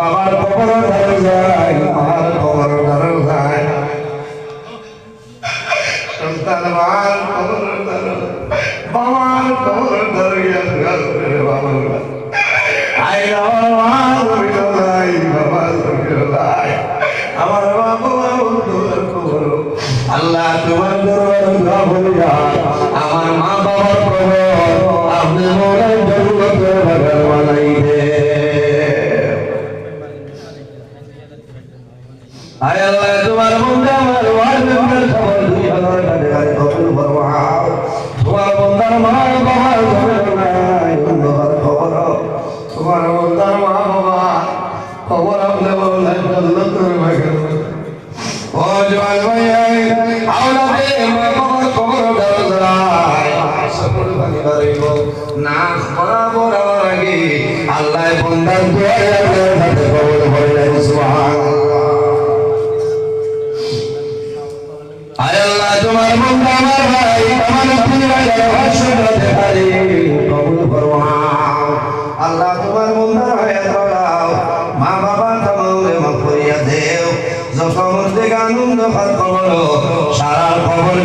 বাবার কবর ধরে যায়, মার কবর ধরে যায়, সন্তান মার কবর ধরে, বাবার কবর ধরে গেছে বাবা। আই আমার মা রইল নাই, বাবা রইল নাই, আমার বাবা তোমার কবর। আল্লাহ তোমার দরবারে দোয়া করিয়া আমার মা বাবার কবর আপনি মোলাই জন্নতের বাগান বানাইবে। আয় আল্লাহ তোমার বন্ধা আমার ওয়াজিবের খবর 2000 টাকা কবুল ফরমাও। তোমার বন্দার মা বাবার খবর নাই, বন্দার খবর, তোমার বন্দার মা বাবা খবর আপনি মোলাই জন্নতের বাগান। ও জওয়ান ভাই আওলাদে মা বাবার খবর দরজায় সকল পরিবারের না বরাবর আগে আল্লাহ বন্দার দোয়ায় আপনার হাতে কবুল করে সুবহানাল্লাহ। আয় আল্লাহ তোমার বন্ধা আমার ভাই আমার পরিবারের ভাষণতে পারি কবুল ফরমাও। আল্লাহ তোমার বন্ধা হয়ে দাও, মা বাবা তোমারে মাফ করিয়া দেও, যখন থেকে আনন্দ পার খবর সারা খবর